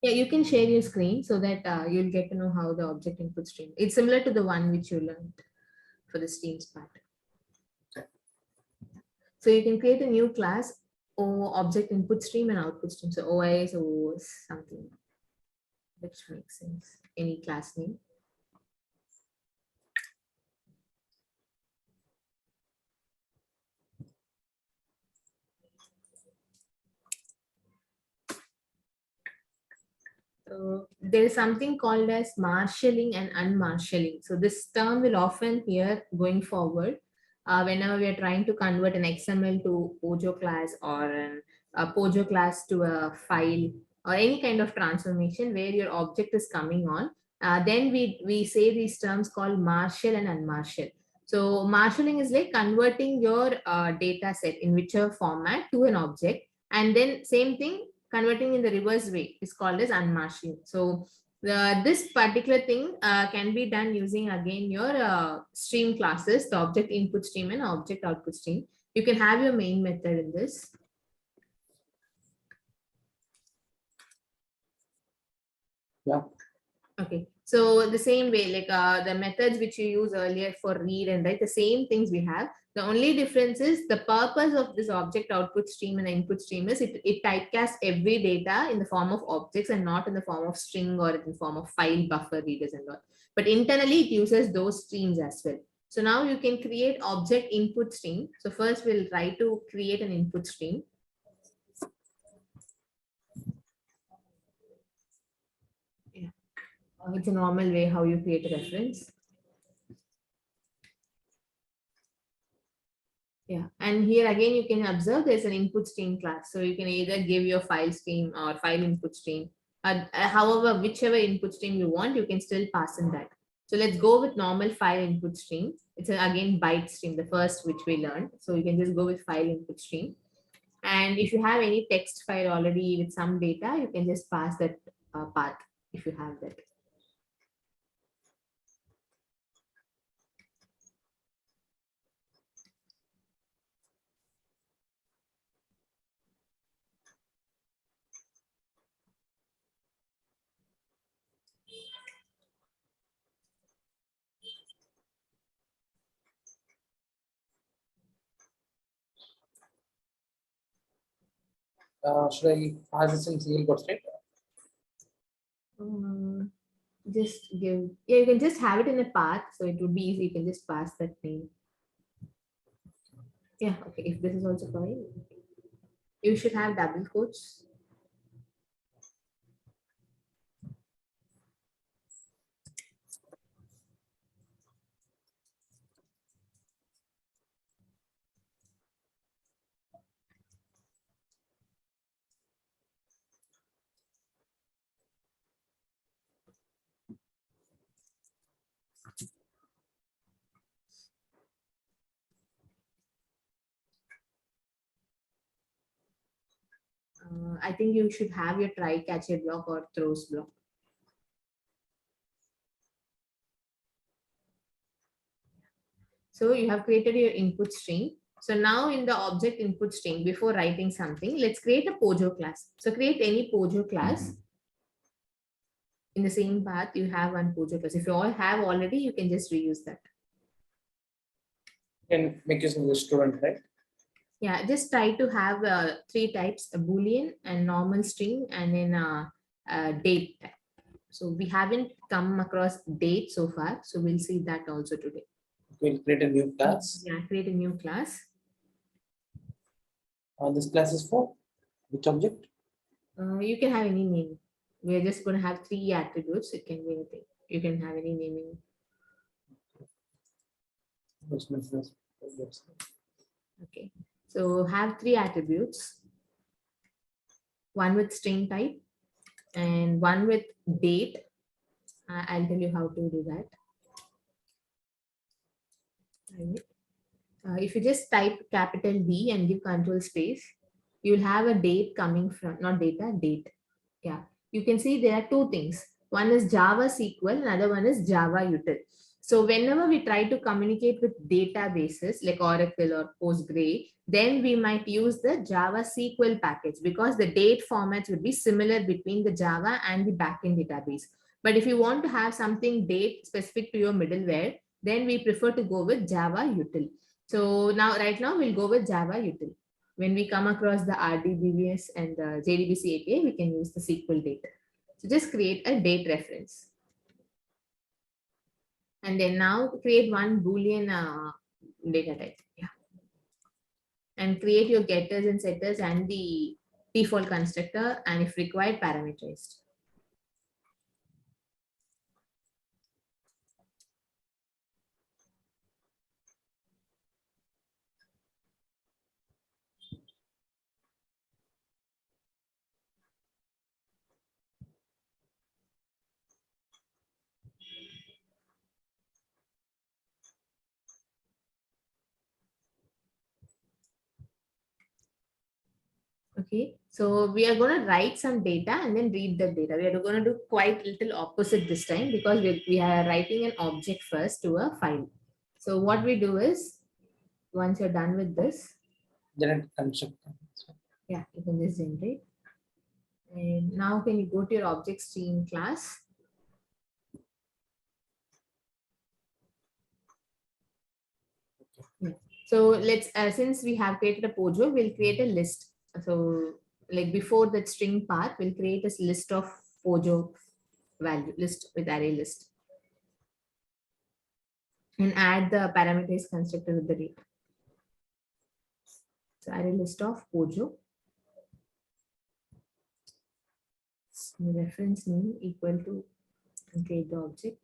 Yeah, you can share your screen so that you'll get to know how the object input stream. It's similar to the one which you learned for the streams part. So you can create a new class or object input stream and output stream. So OIS or something which makes sense. Any class name. There is something called as marshalling and unmarshalling. So this term will often hear going forward whenever we are trying to convert an XML to Pojo class or a Pojo class to a file or any kind of transformation where your object is coming on. Then we say these terms called marshal and unmarshal. So marshalling is like converting your data set in whichever format to an object, and then same thing converting in the reverse way is called as unmarshalling. So this particular thing can be done using again your stream classes, the object input stream and object output stream. You can have your main method in this. Yeah. Okay. So the same way, like the methods which you use earlier for read and write, the same things we have. The only difference is the purpose of this object output stream and input stream is it typecasts every data in the form of objects and not in the form of string or in the form of file buffer readers and all. But internally it uses those streams as well. So now you can create object input stream. So first we'll try to create an input stream. It's a normal way how you create a reference. Yeah, and here again you can observe there's an input stream class. So you can either give your file stream or file input stream. However, whichever input stream you want, you can still pass in that. So let's go with normal file input stream. It's again byte stream, the first which we learned. So you can just go with file input stream. And if you have any text file already with some data, you can just pass that path if you have that. Should I pass this in single quotes, right? Just give, yeah, you can just have it in a path, so it would be easy. You can just pass that name. Yeah, okay, if this is also fine, you should have double quotes. I think you should have your try catch it block or throws block. So you have created your input string. So now in the object input string, before writing something, let's create a Pojo class. So create any Pojo class. In the same path, you have one Pojo class. If you all have already, you can just reuse that. And make use of the student, right? Yeah, just try to have three types: a Boolean and normal string, and then a date type. So we haven't come across date so far. So we'll see that also today. We'll create a new class. Yeah, create a new class. This class is for which object? You can have any name. We're just going to have three attributes. It can be anything. You can have any naming. Okay. So have three attributes. One with string type and one with date. I'll tell you how to do that. If you just type capital D and give control space, you'll have a date coming from, not data, date. Yeah. You can see there are two things. One is Java SQL, another one is Java util. So whenever we try to communicate with databases like Oracle or Postgre, then we might use the Java SQL package because the date formats would be similar between the Java and the backend database. But if you want to have something date specific to your middleware, then we prefer to go with Java util. So now, right now, we'll go with Java util. When we come across the RDBMS and the JDBC API, we can use the SQL date. So just create a date reference. And then now create one Boolean data type. Yeah. And create your getters and setters and the default constructor, and if required, parameterized. Okay, so we are going to write some data and then read the data. We are going to do quite little opposite this time because we are writing an object first to a file. So what we do is, once you're done with this, Generate constructor. yeah, you can just generate. And now can you go to your object stream class? Yeah. So let's, since we have created a Pojo, we'll create a list. So like before that string path, we'll create a list of Pojo value list with array list. And add the parameterized constructor with the data. So array list of Pojo. The reference name equal to create the object.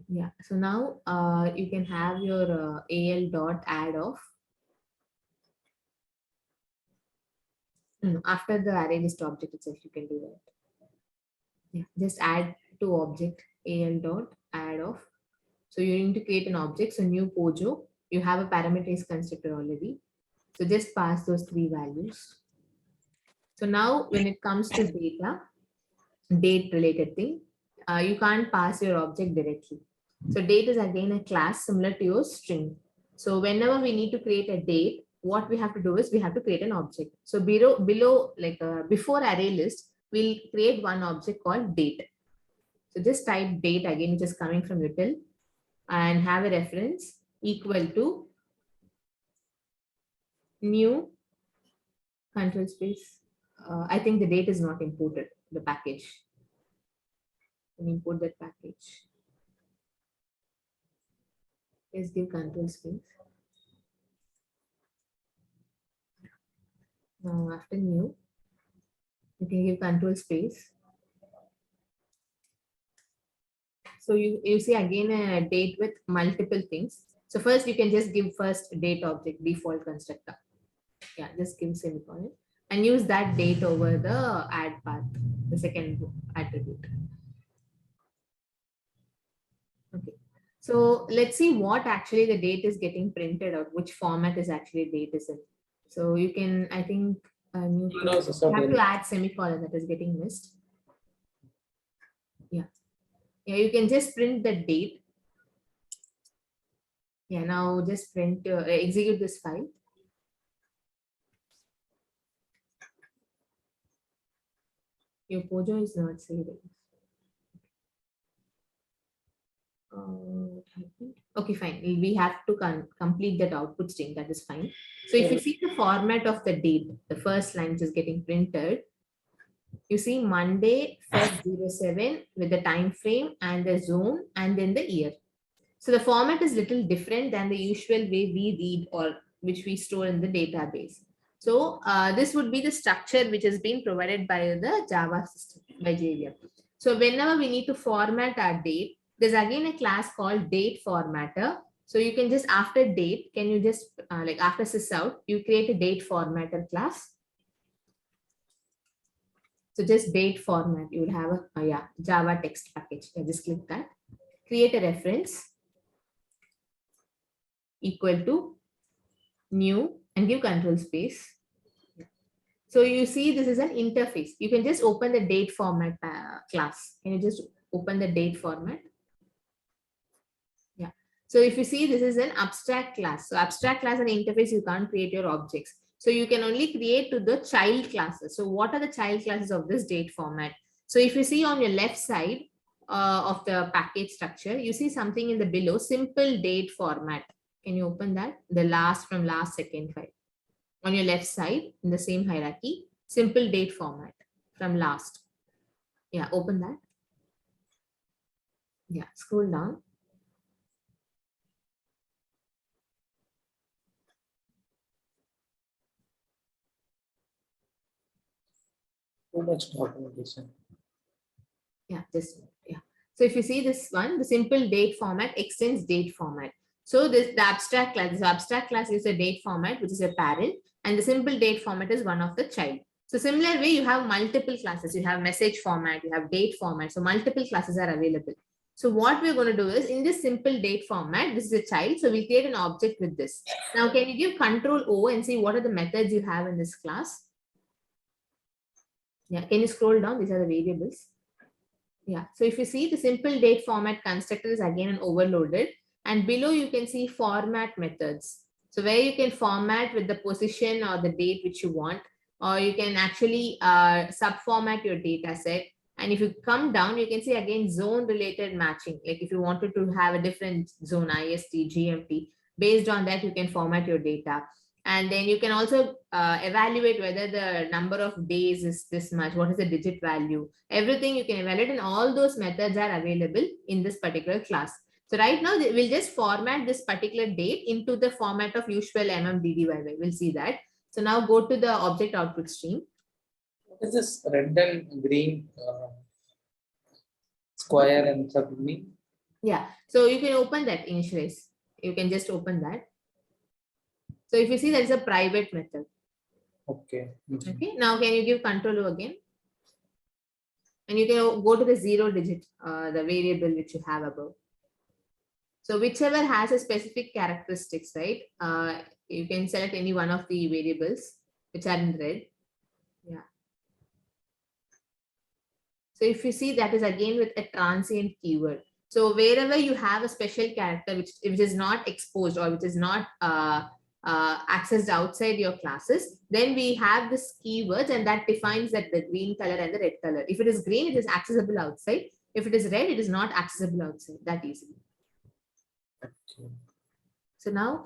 Yeah, so now you can have your al dot add of. After the array list object itself, you can do that. Yeah, just add to object al dot add of. So you need to create an object. So new Pojo, you have a parameterized constructor already. So just pass those three values. So now when it comes to data, date related thing, you can't pass your object directly. So date is again a class similar to your string. So whenever we need to create a date, what we have to do is we have to create an object. So below like before array list, we'll create one object called date. So just type date again, which is coming from util, and have a reference equal to new control space. I think the date is not imported, the package. And import that package. Let's give control space. Now after new, you can give control space. So you see again a date with multiple things. So first you can just give first date object default constructor. Yeah, just give semicolon and use that date over the add path, the second attribute. Okay. So let's see what actually the date is getting printed out, which format is actually date is in. So you can, I think, you have to add semicolon that is getting missed. Yeah. Yeah, you can just print the date. Yeah, now just print, execute this file. Your Pojo is not saving. Okay, fine. We have to complete that output string. That is fine. So if you see the format of the date, the first line which is getting printed, you see Monday, Feb 07 with the time frame and the zone and then the year. So the format is little different than the usual way we read or which we store in the database. So this would be the structure which has been provided by the Java system by JVM. So whenever we need to format our date, there's again a class called date formatter. So you can just after date, can you just like after sysout, you create a date formatter class. So just date format, you will have a Java text package. Just click that, create a reference equal to new and give control space. So you see, this is an interface. You can just open the date format class. Can you just open the date format? Yeah. So if you see, this is an abstract class. So abstract class and interface, you can't create your objects. So you can only create to the child classes. So what are the child classes of this date format? So if you see on your left side of the package structure, you see something in the below, simple date format. Can you open that? The last from last second file. On your left side in the same hierarchy, simple date format from last. Yeah, open that. Yeah, scroll down. Too much documentation. Yeah, yeah. So if you see this one, the simple date format extends date format. So the abstract class, this abstract class is a date format, which is a parent, and the simple date format is one of the child. So similar way, you have multiple classes. You have message format, you have date format. So multiple classes are available. So what we're going to do is in this simple date format, this is a child. So we create an object with this. Now, can you give Control O and see what are the methods you have in this class? Yeah, can you scroll down? These are the variables. Yeah, so if you see the simple date format constructor is again overloaded, and below you can see format methods. So where you can format with the position or the date which you want, or you can actually sub-format your data set. And if you come down, you can see again zone related matching. Like if you wanted to have a different zone, IST, GMT, based on that, you can format your data. And then you can also evaluate whether the number of days is this much, what is the digit value, everything you can evaluate, and all those methods are available in this particular class. So right now we'll just format this particular date into the format of usual MMDDYY. We'll see that. So now go to the object output stream. What is this red and green square and subdomain? Yeah, so you can open that initialize. You can just open that. So if you see, there is a private method. Okay. Okay, now can you give Control O again? And you can go to the 0 digit, the variable which you have above. So whichever has a specific characteristics, right? You can select any one of the variables which are in red. Yeah. So if you see, that is again with a transient keyword. So wherever you have a special character which is not exposed or which is not accessed outside your classes, then we have this keywords, and that defines that the green color and the red color. If it is green, it is accessible outside. If it is red, it is not accessible outside that easily. Okay. So now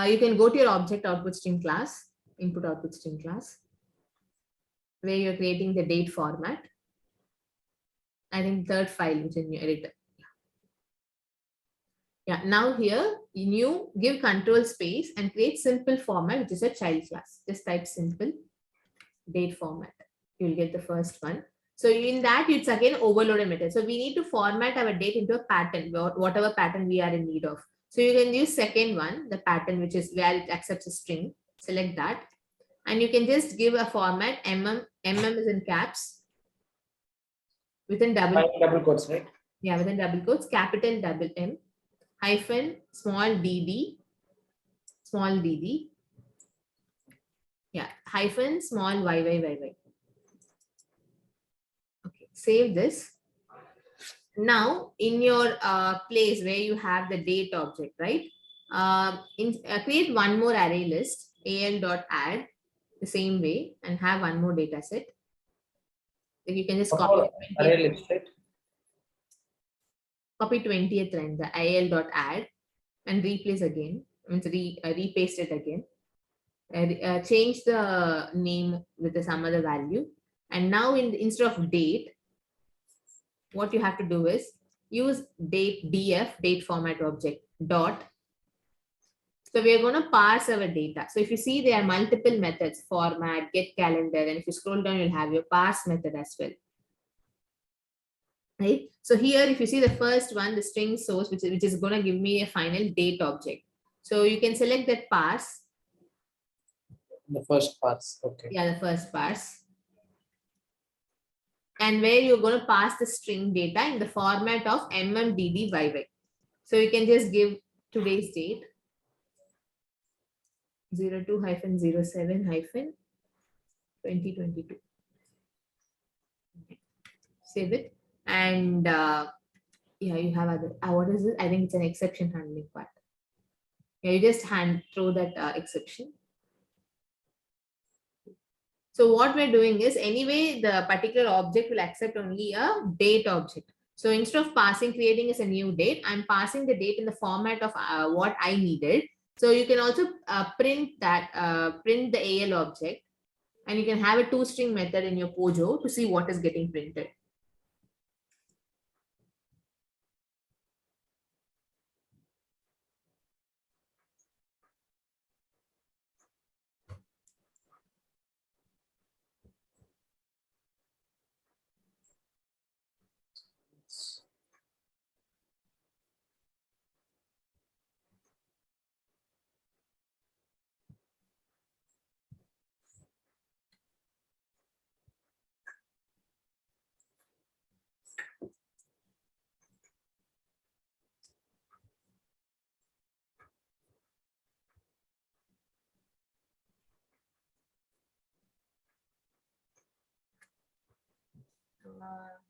you can go to your object output stream class, input output stream class, where you're creating the date format. I think third file which is in your editor. Yeah, now here you give control space and create simple format, which is a child class. Just type simple date format. You'll get the first one. So in that, it's again overloaded method. So we need to format our date into a pattern, whatever pattern we are in need of. So you can use second one, the pattern, which is where it accepts a string. Select that. And you can just give a format, mm is in caps, within Double quotes, right? Yeah, within double quotes, capital double M, hyphen, small dd, yeah, hyphen, small yy. Okay, save this. Now, in your place where you have the date object, right? Create one more array list, al.add, the same way, and have one more data set. If you can just copy Array list, right? Copy 20th line, the al.add, and replace again. Means repaste it again. Change the name with some other value. And now instead of date, what you have to do is use date format object dot. So we are going to parse our data. So if you see, there are multiple methods: format, get calendar, and if you scroll down, you'll have your parse method as well. Right? So here, if you see the first one, the string source, which is going to give me a final date object. So you can select that parse. The first parse, okay. Yeah, the first parse. And where you're going to pass the string data in the format of MMDDYY. So you can just give today's date, 02-07- 2022. Okay. Save it. And yeah, you have other, what is it? I think it's an exception handling part. Yeah, you just throw that exception. So what we're doing is, anyway, the particular object will accept only a date object. So instead of creating as a new date, I'm passing the date in the format of what I needed. So you can also print the AL object, and you can have a toString method in your Pojo to see what is getting printed.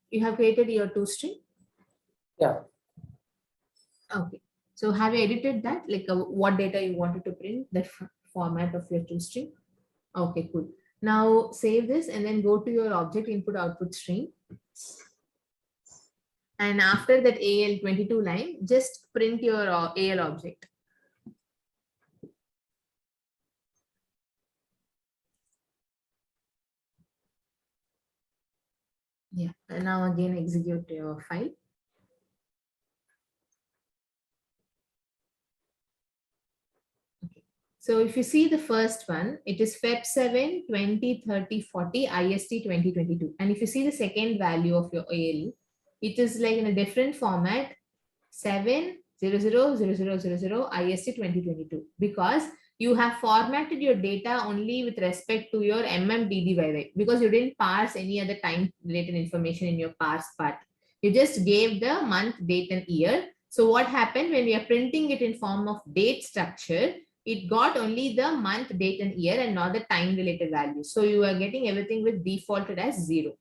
You have created your toString? Yeah. Okay. So have you edited that? Like what data you wanted to print, the format of your toString? Okay, cool. Now save this and then go to your object input output stream. And after that AL22 line, just print your AL object. Yeah, and now again execute your file. Okay. So if you see the first one, it is Feb 7, 20, 30, 40, IST 2022. And if you see the second value of your AL, it is like in a different format, 7, 0, 0, 0, 0, 0, 0, IST 2022, because you have formatted your data only with respect to your MMDDYY, because you didn't parse any other time related information in your parse part. You just gave the month, date, and year. So what happened when we are printing it in form of date structure, it got only the month, date, and year and not the time related values. So you are getting everything with defaulted as 0.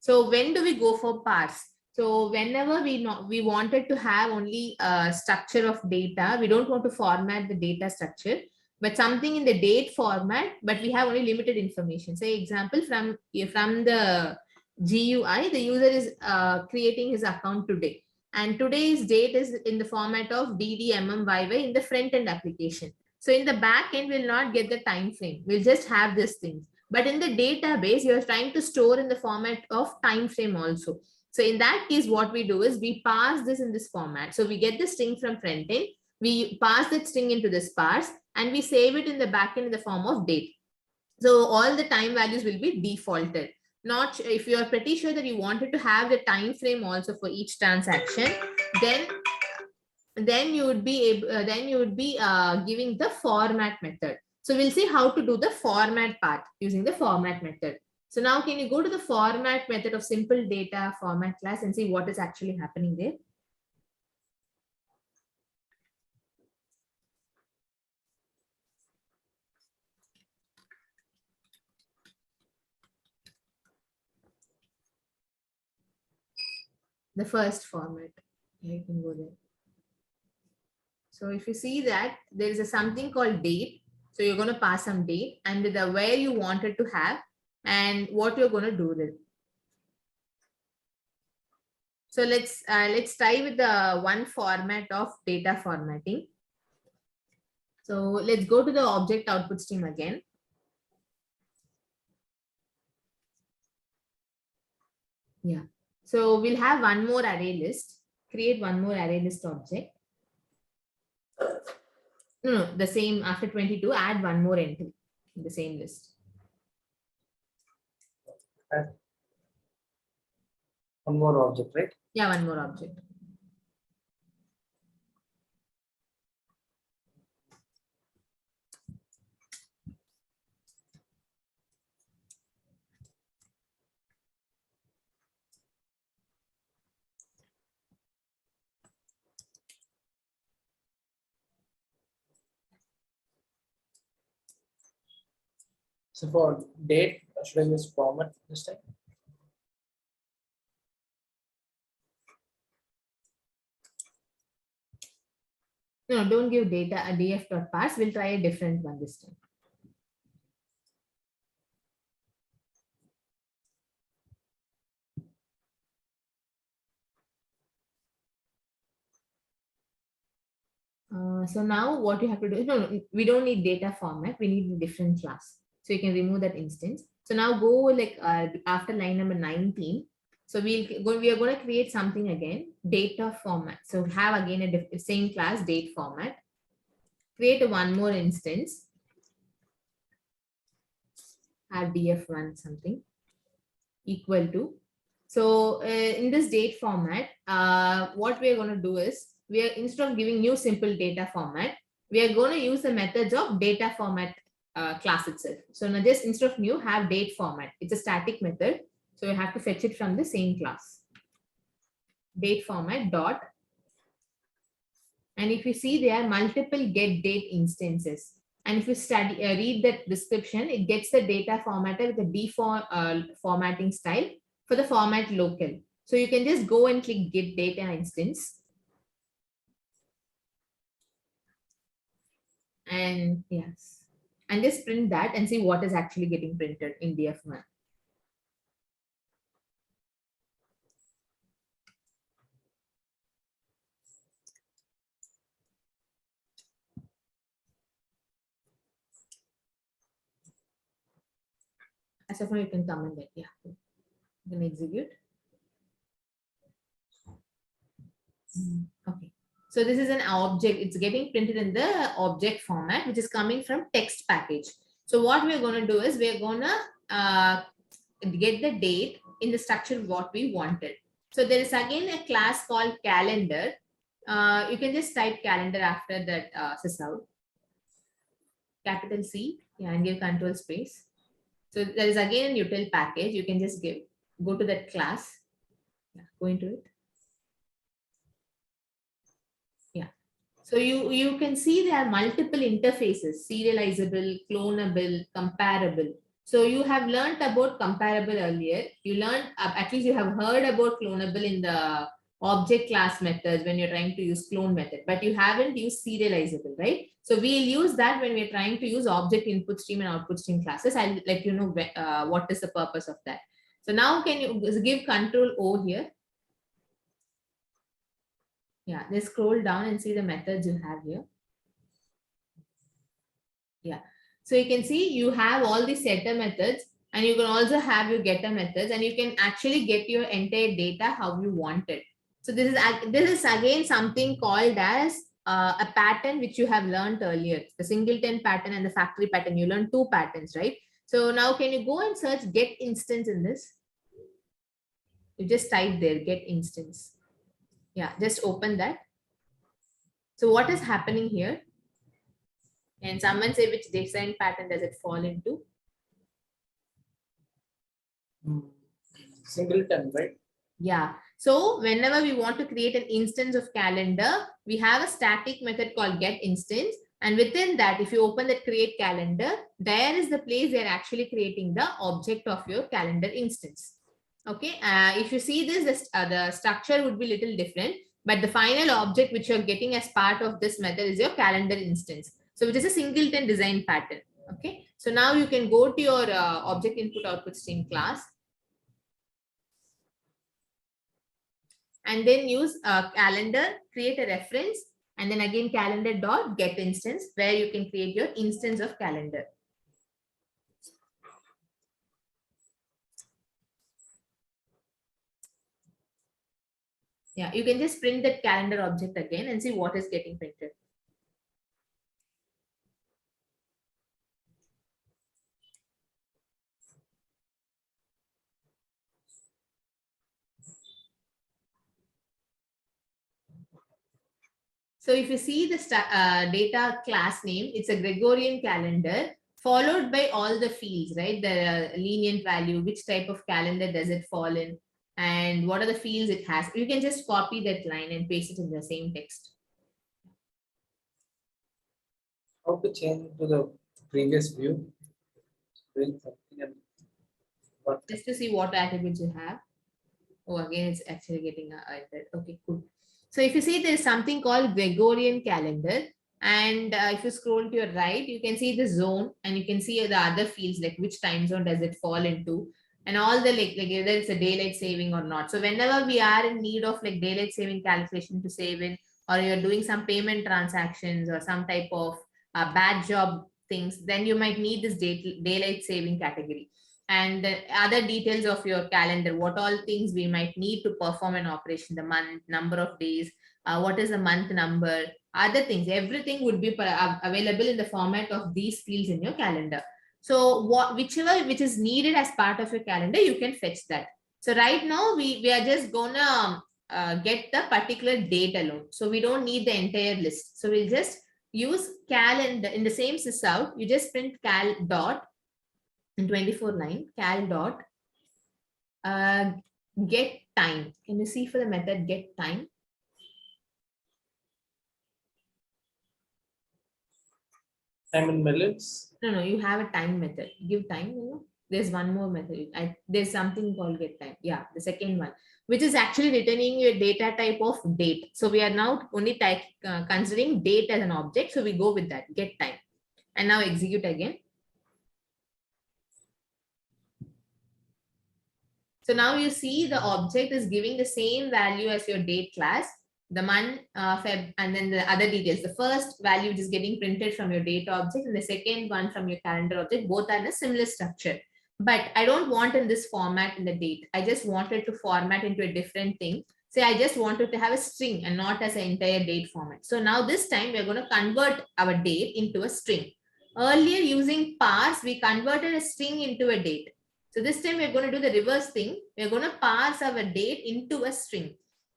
So when do we go for parse? So whenever we wanted to have only a structure of data, we don't want to format the data structure, but something in the date format, but we have only limited information. Say example, from the GUI, the user is creating his account today. And today's date is in the format of DDMMYY in the front end application. So in the back end, we'll not get the time frame. We'll just have these things. But in the database, you're trying to store in the format of time frame also. So in that case, what we do is we pass this in this format. So we get the string from front end, we pass that string into this parse, and we save it in the back end in the form of date. So all the time values will be defaulted. Not if you are pretty sure that you wanted to have the time frame also for each transaction, then you would be giving the format method. So we'll see how to do the format part using the format method. So now can you go to the format method of simple data format class and see what is actually happening there? The first format. You can go there. So if you see that there is something called date. So you're going to pass some date and the where you wanted to have and what you're going to do with. So let's try with the one format of data formatting. So let's go to the object output stream again. Yeah. So we'll have one more array list. Create one more array list object. No, the same after 22, add one more entry in the same list. One more object, right? Yeah, one more object. So for date, Should I use format this time? No, don't give data a df.parse. We'll try a different one this time. So now what you have to do is, no, we don't need data format. We need a different class. So you can remove that instance. So now go like after line number 19. So we are going to create something again, data format. So have again a same class date format. Create one more instance. Have df1 something equal to. So in this date format, what we are going to do is, we are, instead of giving new simple data format, we are going to use the methods of data format class itself. So now just instead of new, have date format. It's a static method. So you have to fetch it from the same class. Date format dot. And if you see, there are multiple get date instances. And if you study, read that description, it gets the data formatted with the default formatting style for the format local. So you can just go and click get data instance. And yes, and just print that and see what is actually getting printed in df1. As of now, you can comment that. Yeah, you can execute. Okay. So this is an object. It's getting printed in the object format, which is coming from text package. So what we're going to do is, we're going to get the date in the structure what we wanted. So there is again a class called calendar. You can just type calendar after that sysout. Capital C, yeah, and give control space. So there is again a util package. You can just go to that class. Yeah, go into it. Yeah. So you can see there are multiple interfaces: serializable, clonable, comparable. So you have learned about comparable earlier. You learned, at least you have heard about clonable in the object class methods when you're trying to use clone method, but you haven't used serializable, right? So we'll use that when we're trying to use object input stream and output stream classes. I'll let you know what is the purpose of that. So now can you give control O here? Yeah, just scroll down and see the methods you have here. Yeah. So you can see you have all the setter methods, and you can also have your getter methods, and you can actually get your entire data how you want it. So this is again something called as a pattern which you have learned earlier, the singleton pattern and the factory pattern. You learned two patterns, right? So now can you go and search get instance in this? You just type there, get instance. Yeah, just open that. So what is happening here? And someone say which design pattern does it fall into? Singleton, right? Yeah. So whenever we want to create an instance of calendar, we have a static method called get instance. And within that, if you open the create calendar, there is the place where actually creating the object of your calendar instance. Okay. If you see this, the structure would be little different, but the final object which you're getting as part of this method is your calendar instance. So which is a singleton design pattern. Okay. So now you can go to your object input output stream class, and then use calendar, create a reference, and then again calendar dot get instance, where you can create your instance of calendar. Yeah, you can just print that calendar object again and see what is getting printed. So if you see the data class name, it's a Gregorian calendar followed by all the fields, right? The lenient value, which type of calendar does it fall in, and what are the fields it has. You can just copy that line and paste it in the same text. How to change to the previous view? just to see what attributes you have. Oh, again, it's actually getting entered. Okay, cool. So if you see, there's something called Gregorian calendar. And if you scroll to your right, you can see the zone and you can see the other fields, like which time zone does it fall into, and all the like whether it's a daylight saving or not. So whenever we are in need of like daylight saving calculation to save in, or you're doing some payment transactions or some type of bad job things, then you might need this daylight saving category. And the other details of your calendar, what all things we might need to perform an operation, the month, number of days, what is the month number, other things, everything would be available in the format of these fields in your calendar. So whichever which is needed as part of your calendar, you can fetch that. So right now we are just gonna get the particular date alone. So we don't need the entire list. So we'll just use calendar in the same sysout. You just print cal dot in 24 line, cal dot get time. Can you see for the method get time? Time in minutes. No, you have a time method. Give time, you know. There's one more method. There's something called get time. Yeah, the second one, which is actually returning your data type of date. So we are now only considering date as an object. So we go with that, get time. And now execute again. So now you see the object is giving the same value as your date class, the month, Feb, and then the other details. The first value which is getting printed from your date object and the second one from your calendar object, both are in a similar structure. But I don't want in this format in the date. I just wanted to format into a different thing. Say I just wanted to have a string and not as an entire date format. So now this time we're going to convert our date into a string. Earlier using parse, we converted a string into a date. So this time we're going to do the reverse thing. We're going to parse our date into a string.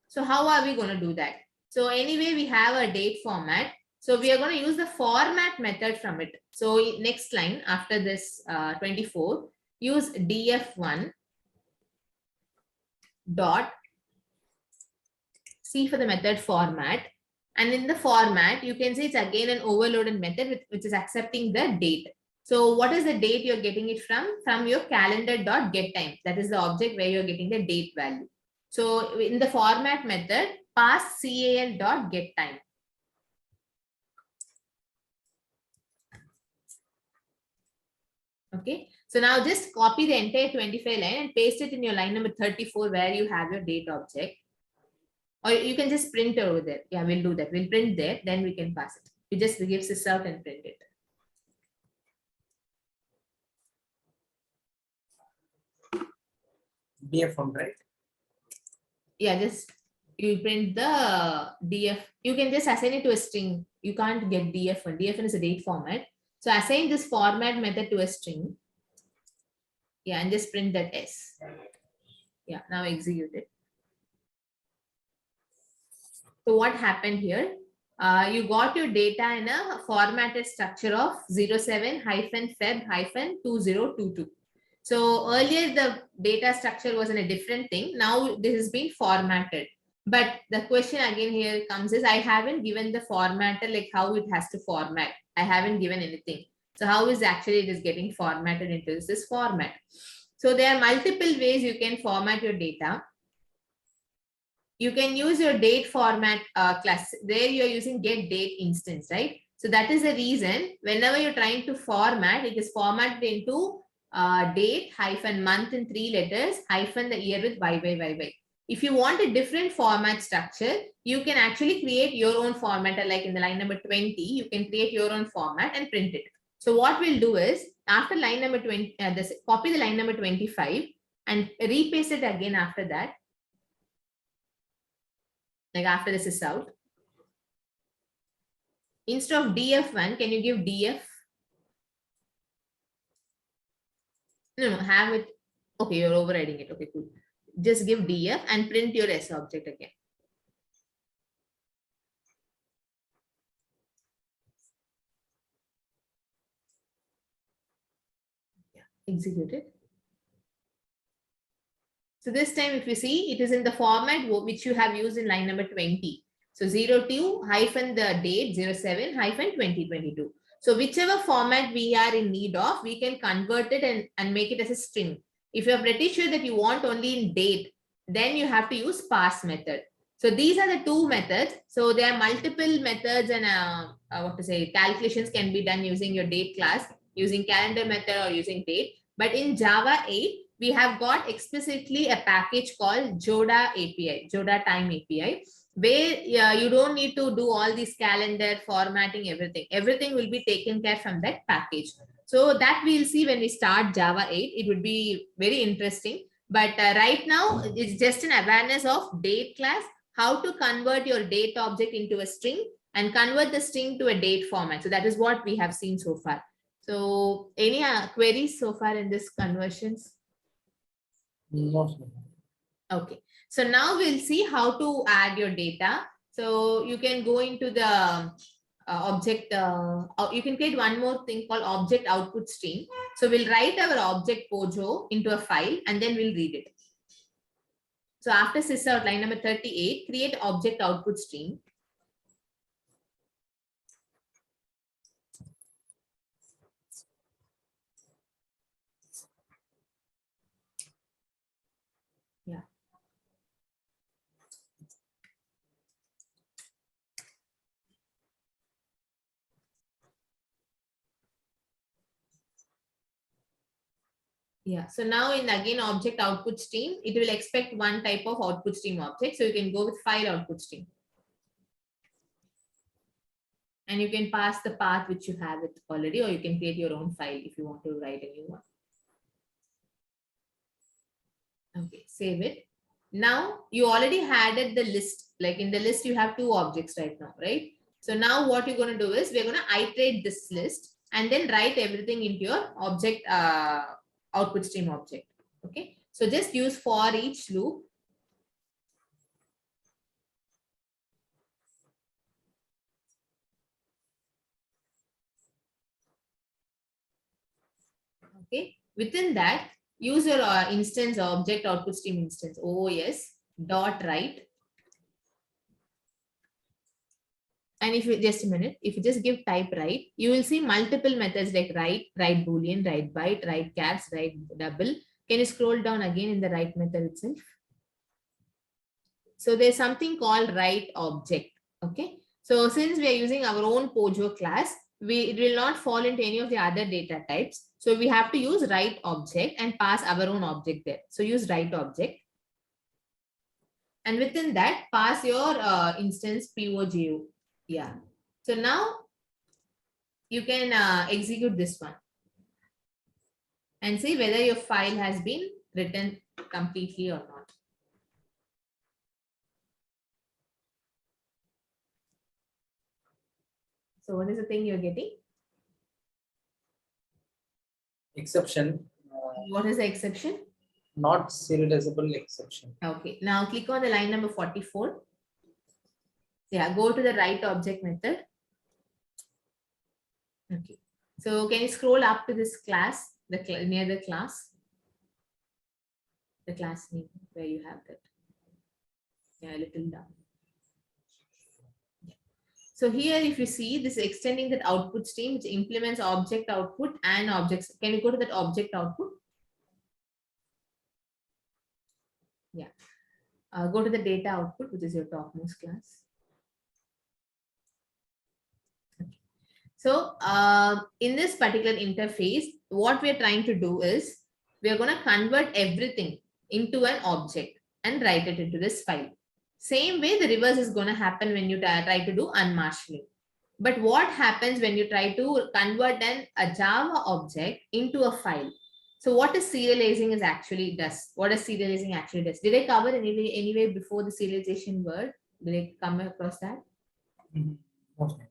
So how are we going to do that? So anyway, we have a date format. So we are going to use the format method from it. So next line after this 24, use df1 dot C for the method format. And in the format, you can see it's again an overloaded method which is accepting the date. So what is the date you're getting it from? From your calendar.getTime. That is the object where you're getting the date value. So in the format method, pass cal.getTime. Okay. So now just copy the entire 25 line and paste it in your line number 34 where you have your date object. Or you can just print over there. Yeah, we'll do that. We'll print there, then we can pass it. You just give sys out and print it. DF1, right? Yeah, just you print the DF. You can just assign it to a string. You can't get DF1. DF1 is a date format. So assign this format method to a string. Yeah, and just print that S. Yeah, now execute it. So what happened here? You got your data in a formatted structure of 07-Feb-2022. So earlier the data structure was in a different thing. Now this has been formatted. But the question again here comes is I haven't given the formatter like how it has to format. I haven't given anything. So how is actually it is getting formatted into this format? So there are multiple ways you can format your data. You can use your date format class. There you're using get date instance, right? So that is the reason whenever you're trying to format, it is formatted into date hyphen month in 3 letters hyphen the year with y. If you want a different format structure, you can actually create your own formatter. Like in the line number 20, you can create your own format and print it. So what we'll do is after line number 20, copy the line number 25 and repaste it again after that. Like after this is out. Instead of df1, can you give df? No, have it. Okay, you're overriding it. Okay, cool. Just give df and print your S object again. Yeah, execute it. So this time, if you see, it is in the format which you have used in line number 20. So 02 hyphen the date 07 hyphen 2022. So whichever format we are in need of, we can convert it and make it as a string. If you're pretty sure that you want only in date, then you have to use parse method. So these are the two methods. So there are multiple methods and calculations can be done using your date class, using calendar method or using date. But in Java 8, we have got explicitly a package called Joda API, Joda Time API, where you don't need to do all this calendar formatting, everything. Everything will be taken care from that package. So that we'll see when we start Java 8. It would be very interesting. But right now, it's just an awareness of date class, how to convert your date object into a string and convert the string to a date format. So that is what we have seen so far. So any queries so far in this conversions? No, sir. Okay. So now we'll see how to add your data. So you can go into the object, you can create one more thing called object output stream. So we'll write our object Pojo into a file and then we'll read it. So after sysout line number 38, create object output stream. Yeah. Yeah, so now in again object output stream, it will expect one type of output stream object. So you can go with file output stream. And you can pass the path which you have it already, or you can create your own file if you want to write a new one. Okay, save it. Now you already added the list, like in the list you have two objects right now, right? So now what you're going to do is we're going to iterate this list and then write everything into your object output stream object. Okay, so just use for each loop. Okay, within that, use your instance object output stream instance OOS dot write. And if you just a minute, if you just give type write, you will see multiple methods like write, write boolean, write byte, write caps, write double. Can you scroll down again in the write method itself? So there's something called write object. Okay. So since we are using our own Pojo class, it will not fall into any of the other data types. So we have to use write object and pass our own object there. So use write object. And within that, pass your instance POJO. Yeah. So now you can execute this one and see whether your file has been written completely or not. So what is the thing you're getting? Exception. What is the exception? Not serializable exception. Okay. Now click on the line number 44. Yeah, go to the write object method. Okay. So can you scroll up to this class, near the class? The class name where you have that. Yeah, a little down. Yeah. So here, if you see this extending that output stream, which implements object output and objects. Can you go to that object output? Yeah. Go to the data output, which is your topmost class. So in this particular interface, what we're trying to do is we're going to convert everything into an object and write it into this file. Same way the reverse is going to happen when you try to do unmarshalling. But what happens when you try to convert a Java object into a file? So what is serializing is actually does? What does serializing actually does? Did I cover anyway before the serialization word? Did I come across that? Okay.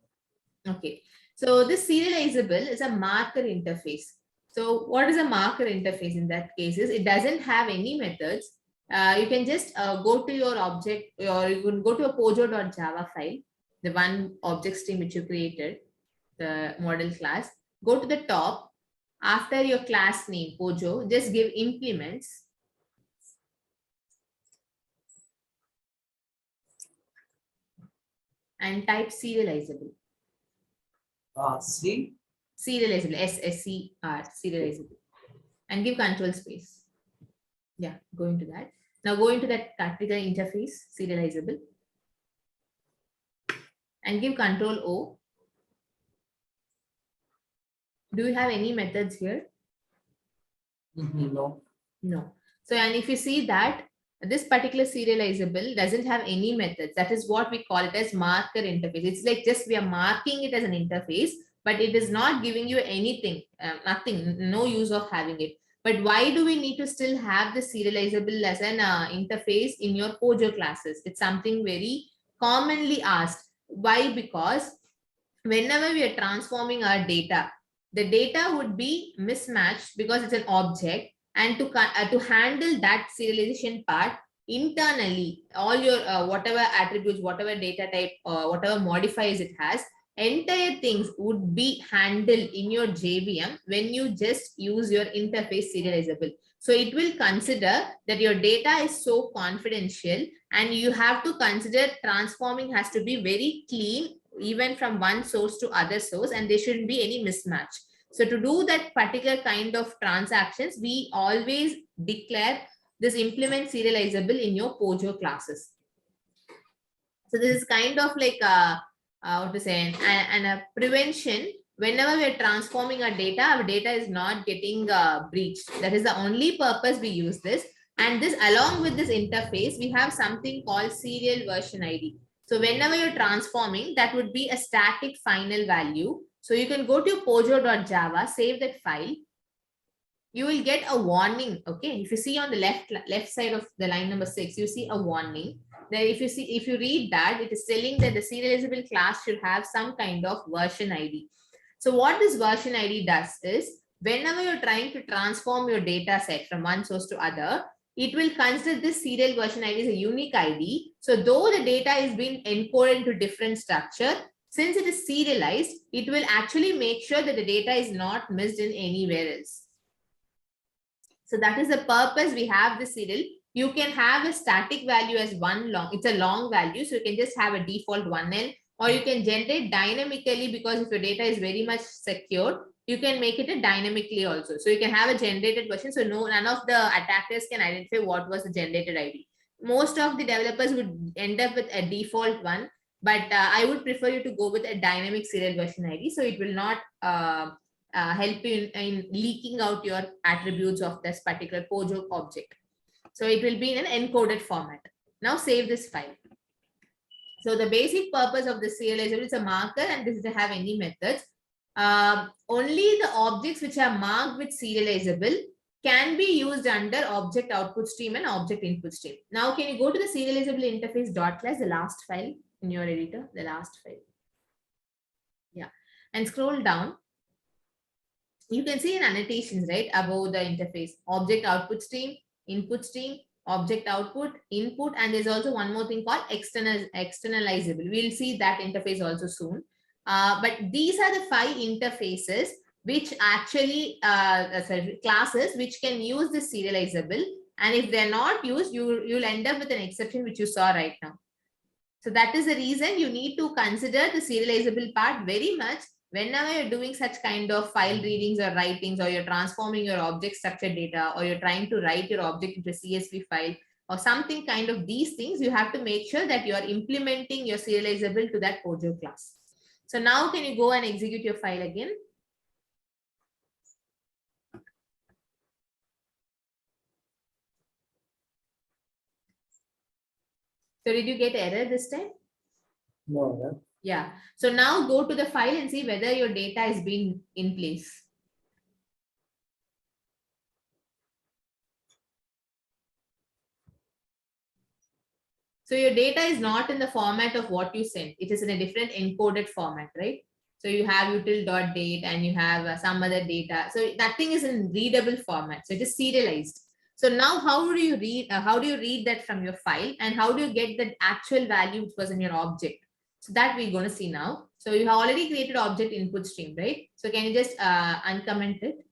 Okay. So this serializable is a marker interface. So what is a marker interface in that case is it doesn't have any methods. You can just go to your object or you can go to a pojo.java file, the one object stream which you created, the model class. Go to the top. After your class name, Pojo, just give implements. And type serializable. C. Serializable, SSCR, serializable. And give control space. Yeah, go into that. Now go into that particular interface, serializable, and give Control O. Do you have any methods here? No. No. So, and if you see that this particular serializable doesn't have any methods, that is what we call it as marker interface. It's like just we are marking it as an interface, but it is not giving you anything, nothing, no use of having it. But why do we need to still have the serializable as an interface in your Pojo classes? It's something very commonly asked. Why? Because whenever we are transforming our data, the data would be mismatched because it's an object, and to handle that serialization part internally, all your whatever attributes, whatever data type, whatever modifiers it has, entire things would be handled in your JVM when you just use your interface serializable. So it will consider that your data is so confidential, and you have to consider transforming has to be very clean even from one source to other source, and there shouldn't be any mismatch. So to do that particular kind of transactions, we always declare this implement serializable in your Pojo classes. So this is kind of like what to say, and a prevention. Whenever we are transforming our data is not getting breached. That is the only purpose we use this. And this, along with this interface, we have something called serial version ID. So whenever you're transforming, that would be a static final value. So you can go to pojo.java, save that file. You will get a warning. Okay, if you see on the left side of the line number 6, you see a warning. Then if you read that, it is telling that the serializable class should have some kind of version ID. So what this version ID does is, whenever you're trying to transform your data set from one source to other, it will consider this serial version ID as a unique ID. So though the data is being encoded into different structure, since it is serialized, it will actually make sure that the data is not missed in anywhere else. So that is the purpose we have the serial. You can have a static value as one long, it's a long value. So you can just have a default 1L, or you can generate dynamically, because if your data is very much secured, you can make it a dynamically also. So you can have a generated version. So none of the attackers can identify what was the generated ID. Most of the developers would end up with a default one, but I would prefer you to go with a dynamic serial version ID. So it will not help you in leaking out your attributes of this particular Pojo object. So it will be in an encoded format. Now save this file. So the basic purpose of the serializable is a marker, and this doesn't have any methods. Only the objects which are marked with serializable can be used under object output stream and object input stream. Now, can you go to the serializable interface dot class, the last file in your editor, the last file. Yeah, and scroll down. You can see in annotations, right, above the interface, object output stream, input stream, object output, input, and there's also one more thing called externalizable. We'll see that interface also soon. But these are the 5 interfaces which actually, classes which can use the serializable. And if they're not used, you'll end up with an exception which you saw right now. So that is the reason you need to consider the serializable part very much whenever you're doing such kind of file readings or writings, or you're transforming your object structure data, or you're trying to write your object into a CSV file or something kind of these things. You have to make sure that you are implementing your serializable to that Pojo class. So now can you go and execute your file again? So did you get error this time? No. Yeah. So now go to the file and see whether your data is being in place. So your data is not in the format of what you sent. It is in a different encoded format, right? So you have util.date and you have some other data. So nothing is in readable format. So it is serialized. So now how do you read that from your file, and how do you get the actual value which was in your object? So that we're going to see now. So you have already created object input stream, right? So can you just uncomment it?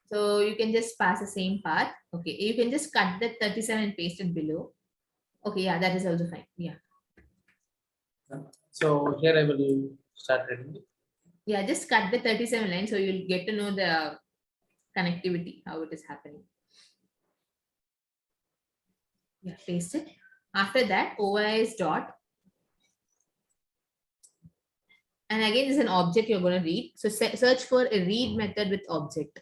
So you can just pass the same path. Okay, you can just cut that 37 and paste it below. Okay, yeah, that is also fine. Yeah. So here I will start reading it. Yeah, just cut the 37 lines so you'll get to know the connectivity, how it is happening. Yeah, paste it. After that, OIS dot. And again, this is an object you're going to read. So search for a read method with object.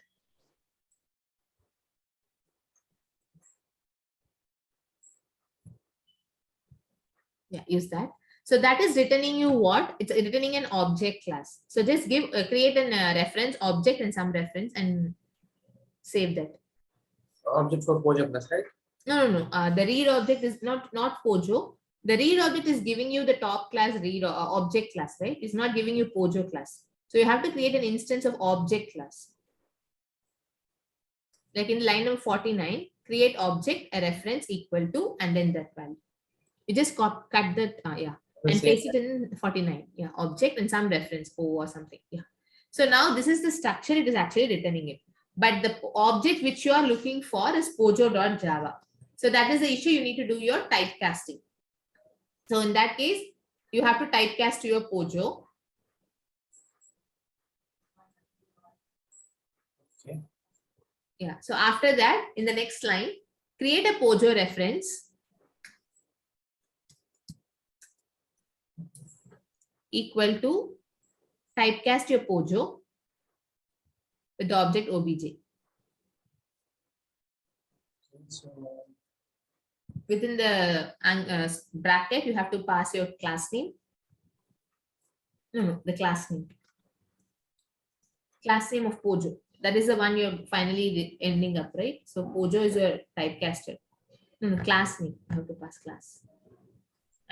Yeah, use that. So that is returning you what? It's returning an object class. So just create a reference object and some reference and save that. Object for Pojo class, right? No. The read object is not Pojo. The read object is giving you the top class read object class, right? It's not giving you Pojo class. So you have to create an instance of object class. Like in line number 49, create object a reference equal to and then that value. You just cut that, and paste it in 49. Yeah, object and some reference O or something. Yeah. So now this is the structure it is actually returning it. But the object which you are looking for is pojo.java. So that is the issue. You need to do your typecasting. So in that case, you have to typecast to your Pojo. Okay. Yeah. So after that, in the next line, create a Pojo reference equal to typecast your Pojo with the object obj. So, Within the bracket, you have to pass your class name. No, the class name. Class name of Pojo. That is the one you're finally ending up, right? So Pojo is your typecaster. No, class name. I have to pass class.